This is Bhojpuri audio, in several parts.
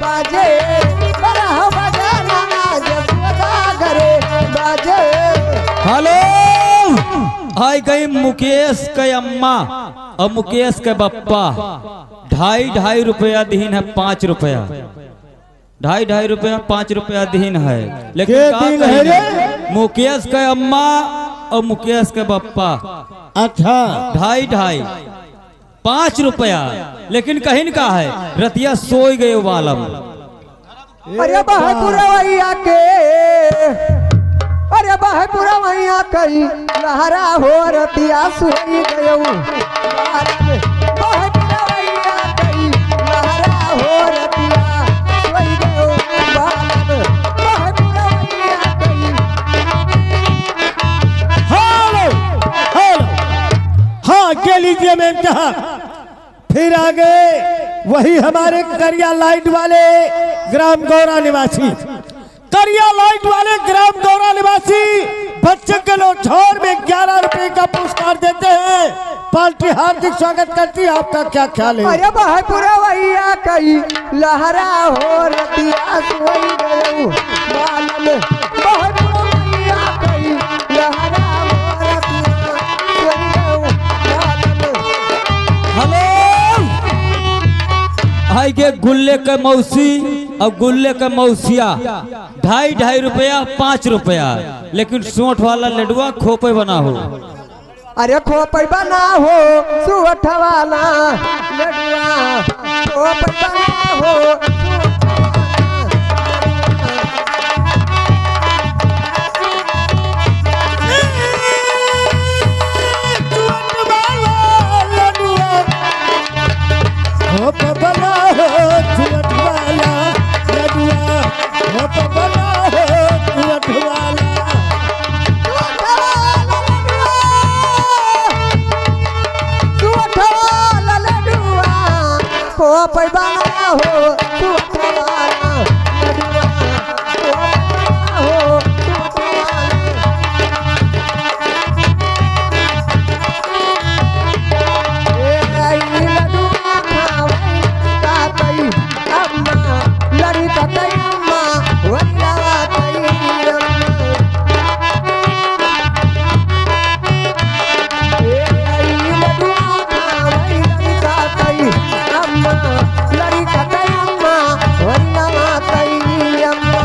बाजे बरह बजाना जसोदा घरे बाजे। हेलो आई गई मुकेश के अम्मा और मुकेश के बप्पा 2.5 रुपया दीन है 5 रुपया 2.5 रुपया 5 रुपया दीन है। लेकिन मुकेश के अम्मा और मुकेश के बप्पा अच्छा 2.5 5 रुपया लेकिन कहीं का है रतिया सोई गए वालम। अरे बहपुरवैया के अरे बहपुरवैया कई लहरा हो रतिया सोई गयो। बहपुरवैया कई लहरा हो रतिया सोई गयो। बहपुरवैया कई हेलो हेलो हाँ के लीजिए मैम साहब। फिर आगे वही हमारे करिया लाइट वाले ग्राम गौरा निवासी करिया लाइट वाले ग्राम गौरा निवासी बच्चे के लोग छोर में 11 रुपए का पुरस्कार देते हैं। पार्टी हार्दिक स्वागत करती है। आपका क्या ख्याल है? अरे बहपुरवैया कई लहरा हो रतिया सोई गयो। बहपुरवैया कई लहरा हो रतिया सोई गयो। हेलो आई के गुल्ले के मौसी और गुल्ले के मौसिया 2.5 रुपया 5 रुपया लेकिन सोंठ वाला लडुआ खोपे बना हो। अरे खोपै बना हो सुअठ वाला लडुआ खोपै बना हो। खोपै बना हो सुअठ वाला लडुआ खोपै बना हो सुअठ वाला। ए लडुआ खावै का कई अम्मा लड़ी का कई अम्मा वैला कई अम्मा। ए लडुआ खावै लड़ी का कई अम्मा लड़ी का कई अम्मा वैला कई अम्मा।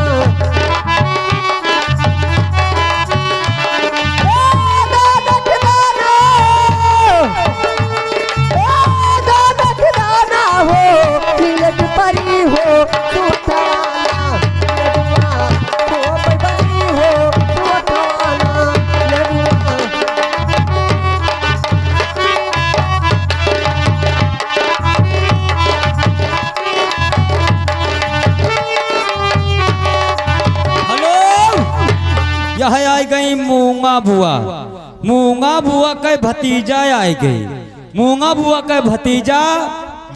यह आई गई मूंगा बुआ के भतीजा आई गई। मूंगा बुआ के भतीजा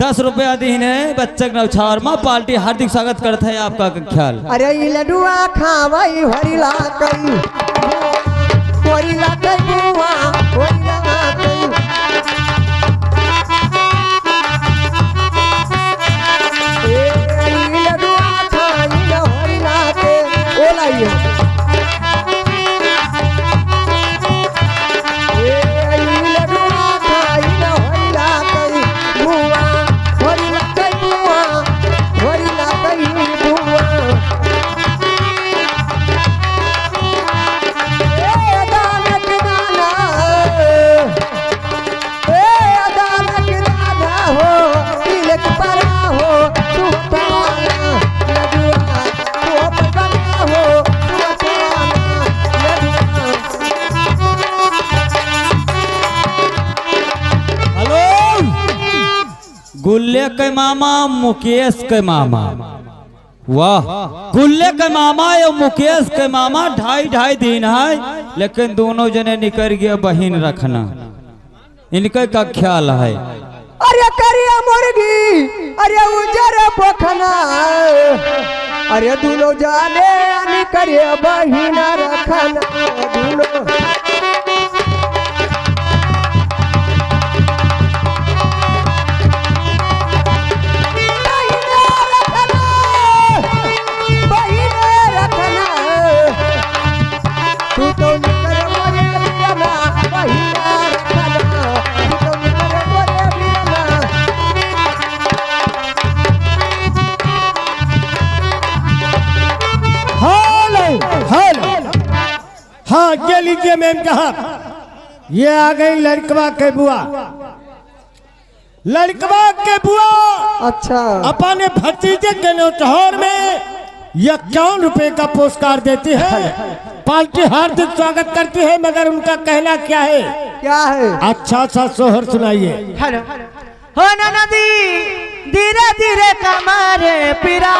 10 रुपया दीन है बच्चे नौछार माँ पार्टी हार्दिक स्वागत करते हैं। आपका ख्याल? अरे लडुआ खावई हरिला कई हरिला कई बुआ हरिला कई। ए लडुआ खाई हरिला के ओलाइए। गुल्ले के मामा मुकेश के मामा वाह गुल्ले के मामा और मुकेश के मामा 2.5 दिन है लेकिन दोनों जने निकल गया बहिन रखना। इनके का ख्याल है? अरे करिया मुर्गी अरे उजर पोखना अरे दोनों जाने निकल बहिन रखना दोनों। हाँ ये लीजिए मैम साहब, ये आ गई लड़कवा के बुआ। लड़कवा के बुआ अच्छा अपने भतीजे के न्योतहर में 51 रुपए का पुरस्कार देती है। पार्टी हार्दिक स्वागत करती है, मगर उनका कहना क्या है? क्या है? अच्छा सा सोहर सुनाइए। हो नदी धीरे धीरे कमरे पिरा